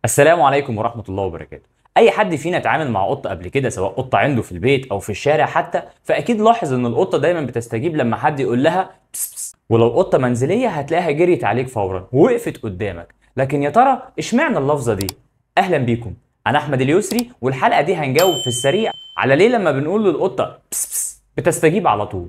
السلام عليكم ورحمة الله وبركاته. أي حد فينا اتعامل مع قطة قبل كده، سواء قطة عنده في البيت أو في الشارع حتى، فأكيد لاحظ إن القطة دايما بتستجيب لما حد يقول لها بس بس. ولو قطة منزلية هتلاقيها جريت عليك فورا ووقفت قدامك. لكن يا ترى اشمعنى اللفظة دي؟ أهلا بيكم، أنا أحمد اليسري، والحلقة دي هنجاوب في السريع على ليه لما بنقول للقطة بس بس بتستجيب على طول.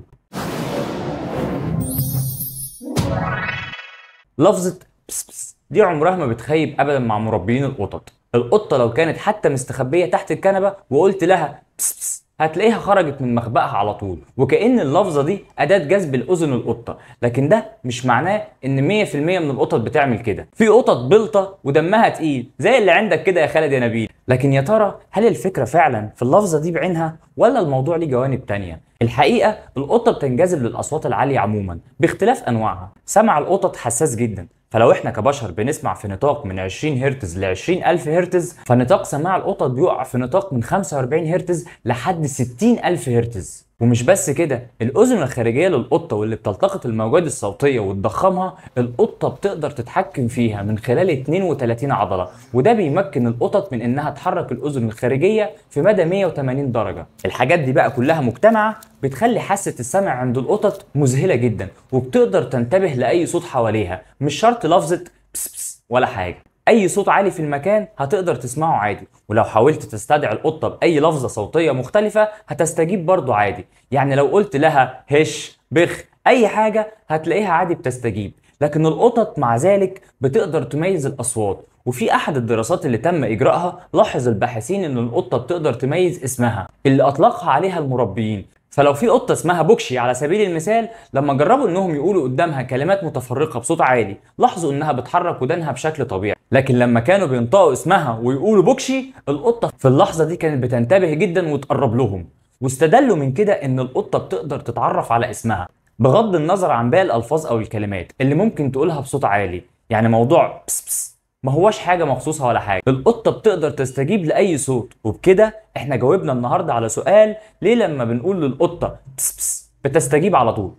لفظة بس بس دي عمرها ما بتخيب ابدا مع مربيين القطط. القطة لو كانت حتى مستخبية تحت الكنبة وقلت لها بس بس هتلاقيها خرجت من مخبأها على طول، وكأن اللفظة دي أداة جذب الأذن القطة. لكن ده مش معناه إن 100% من القطط بتعمل كده. في قطط بلطة ودمها تقيل زي اللي عندك كده يا خالد يا نبيل. لكن يا ترى هل الفكرة فعلا في اللفظة دي بعينها، ولا الموضوع ليه جوانب تانية؟ الحقيقة القطة بتنجذب للأصوات العالية عموما باختلاف أنواعها. سمع القطط حساس جدا، فلو احنا كبشر بنسمع في نطاق من 20 هرتز ل 20,000 هرتز، فنطاق سماع القطط بيقع في نطاق من 45 هرتز لحد 60,000 هرتز. ومش بس كده، الأذن الخارجية للقطة واللي بتلتقط الموجات الصوتية وتضخمها، القطة بتقدر تتحكم فيها من خلال 32 عضلة، وده بيمكن القطط من إنها تحرك الأذن الخارجية في مدى 180 درجة. الحاجات دي بقى كلها مجتمعة بتخلي حاسة السمع عند القطط مذهلة جدا، وبتقدر تنتبه لأي صوت حواليها، مش شرط لفظة بس بس ولا حاجة. أي صوت عالي في المكان هتقدر تسمعه عادي، ولو حاولت تستدعي القطة بأي لفظة صوتية مختلفة هتستجيب برضو عادي. يعني لو قلت لها هش بخ أي حاجة هتلاقيها عادي بتستجيب. لكن القطط مع ذلك بتقدر تميز الأصوات، وفي أحد الدراسات اللي تم إجراءها لاحظ الباحثين إن القطة بتقدر تميز اسمها اللي أطلقها عليها المربيين. فلو في قطة اسمها بوكشي على سبيل المثال، لما جربوا انهم يقولوا قدامها كلمات متفرقة بصوت عالي لاحظوا انها بتحرك ودانها بشكل طبيعي. لكن لما كانوا بينطقوا اسمها ويقولوا بوكشي، القطة في اللحظة دي كانت بتنتبه جدا وتقرب لهم، واستدلوا من كده ان القطة بتقدر تتعرف على اسمها بغض النظر عن باقي الالفاظ او الكلمات اللي ممكن تقولها بصوت عالي. يعني موضوع بس بس ما هوش حاجة مخصوصة ولا حاجة، القطة بتقدر تستجيب لأي صوت. وبكده احنا جاوبنا النهاردة على سؤال ليه لما بنقول للقطة بس بس بتستجيب على طول.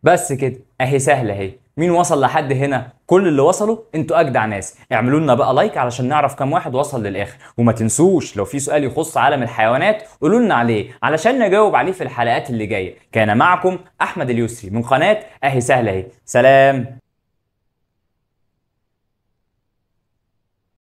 بس كده اهي سهلة اهي. مين وصل لحد هنا؟ كل اللي وصلوا انتوا اجدع ناس. اعملوا لنا بقى لايك علشان نعرف كام واحد وصل للاخر، وما تنسوش لو في سؤال يخص عالم الحيوانات قولوا لنا عليه علشان نجاوب عليه في الحلقات اللي جاية. كان معكم احمد اليسري من قناة اهي سهلة اهي. سلام.